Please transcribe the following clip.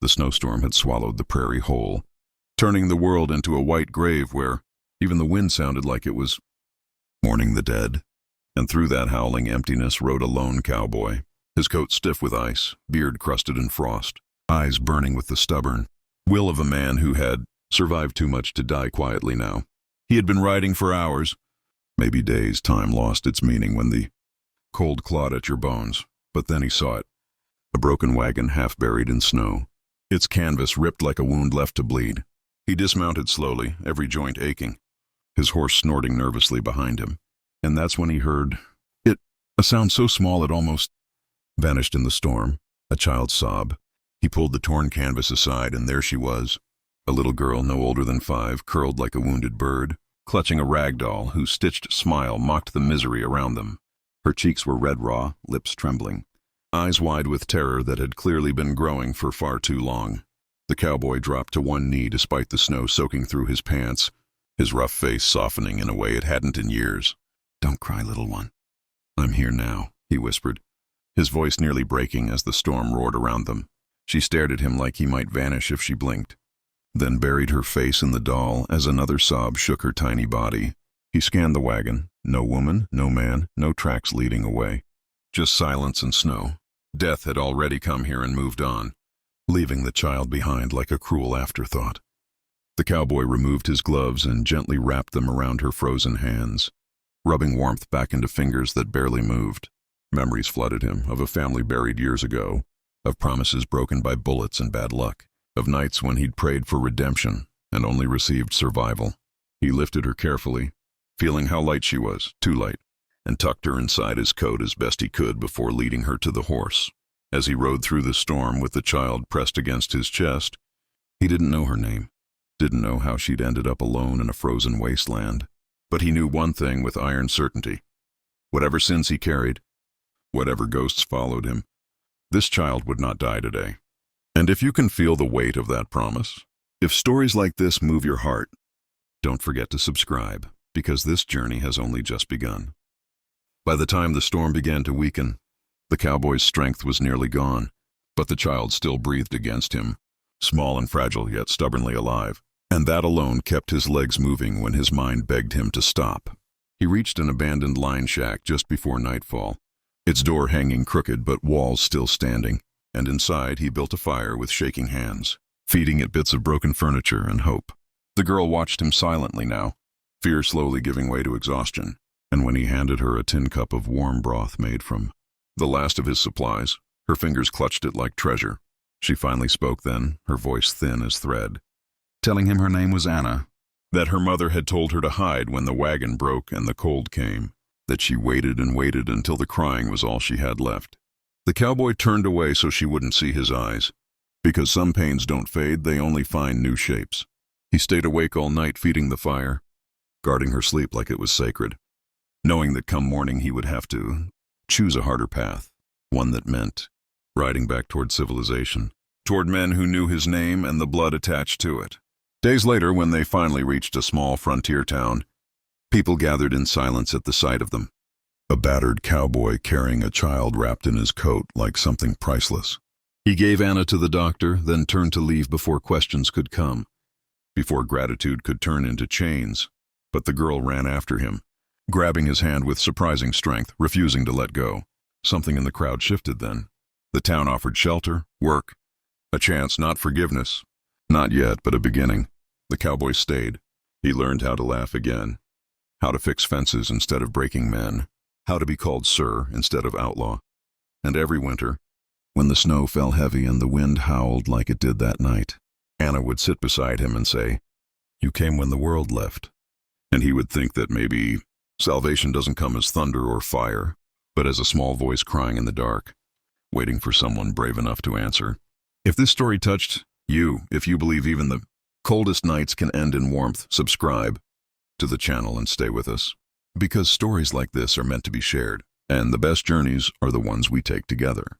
The snowstorm had swallowed the prairie whole, turning the world into a white grave where even the wind sounded like it was mourning the dead. And through that howling emptiness rode a lone cowboy, his coat stiff with ice, beard crusted in frost, eyes burning with the stubborn will of a man who had survived too much to die quietly now. He had been riding for hours, maybe days. Time lost its meaning when the cold clawed at your bones. But then he saw it. A broken wagon half buried in snow, its canvas ripped like a wound left to bleed. He dismounted slowly, every joint aching, his horse snorting nervously behind him. And that's when he heard it, a sound so small it almost vanished in the storm, a child's sob. He pulled the torn canvas aside, and there she was, a little girl no older than 5, curled like a wounded bird, clutching a rag doll whose stitched smile mocked the misery around them. Her cheeks were red raw, lips trembling, eyes wide with terror that had clearly been growing for far too long. The cowboy dropped to one knee despite the snow soaking through his pants, his rough face softening in a way it hadn't in years. "Don't cry, little one. I'm here now," he whispered, his voice nearly breaking as the storm roared around them. She stared at him like he might vanish if she blinked, then buried her face in the doll as another sob shook her tiny body. He scanned the wagon. No woman, no man, no tracks leading away. Just silence and snow. Death had already come here and moved on, leaving the child behind like a cruel afterthought. The cowboy removed his gloves and gently wrapped them around her frozen hands, rubbing warmth back into fingers that barely moved. Memories flooded him of a family buried years ago, of promises broken by bullets and bad luck, of nights when he'd prayed for redemption and only received survival. He lifted her carefully, feeling how light she was, too light, and tucked her inside his coat as best he could before leading her to the horse. As he rode through the storm with the child pressed against his chest, he didn't know her name, didn't know how she'd ended up alone in a frozen wasteland. But he knew one thing with iron certainty. Whatever sins he carried, whatever ghosts followed him, this child would not die today. And if you can feel the weight of that promise, if stories like this move your heart, don't forget to subscribe, because this journey has only just begun. By the time the storm began to weaken, the cowboy's strength was nearly gone, but the child still breathed against him, small and fragile yet stubbornly alive. And that alone kept his legs moving when his mind begged him to stop. He reached an abandoned line shack just before nightfall, its door hanging crooked but walls still standing, and inside he built a fire with shaking hands, feeding it bits of broken furniture and hope. The girl watched him silently now, fear slowly giving way to exhaustion, and when he handed her a tin cup of warm broth made from the last of his supplies, her fingers clutched it like treasure. She finally spoke then, her voice thin as thread, telling him her name was Anna, that her mother had told her to hide when the wagon broke and the cold came, that she waited and waited until the crying was all she had left. The cowboy turned away so she wouldn't see his eyes, because some pains don't fade, they only find new shapes. He stayed awake all night feeding the fire, guarding her sleep like it was sacred, knowing that come morning he would have to choose a harder path, one that meant riding back toward civilization, toward men who knew his name and the blood attached to it. Days later, when they finally reached a small frontier town, people gathered in silence at the sight of them. A battered cowboy carrying a child wrapped in his coat like something priceless. He gave Anna to the doctor, then turned to leave before questions could come, before gratitude could turn into chains. But the girl ran after him, grabbing his hand with surprising strength, refusing to let go. Something in the crowd shifted then. The town offered shelter, work, a chance, not forgiveness. Not yet, but a beginning. The cowboy stayed. He learned how to laugh again, how to fix fences instead of breaking men, how to be called sir instead of outlaw. And every winter, when the snow fell heavy and the wind howled like it did that night, Anna would sit beside him and say, "You came when the world left." And he would think that maybe salvation doesn't come as thunder or fire, but as a small voice crying in the dark, waiting for someone brave enough to answer. If this story touched you, if you believe even the coldest nights can end in warmth, subscribe to the channel and stay with us. Because stories like this are meant to be shared, and the best journeys are the ones we take together.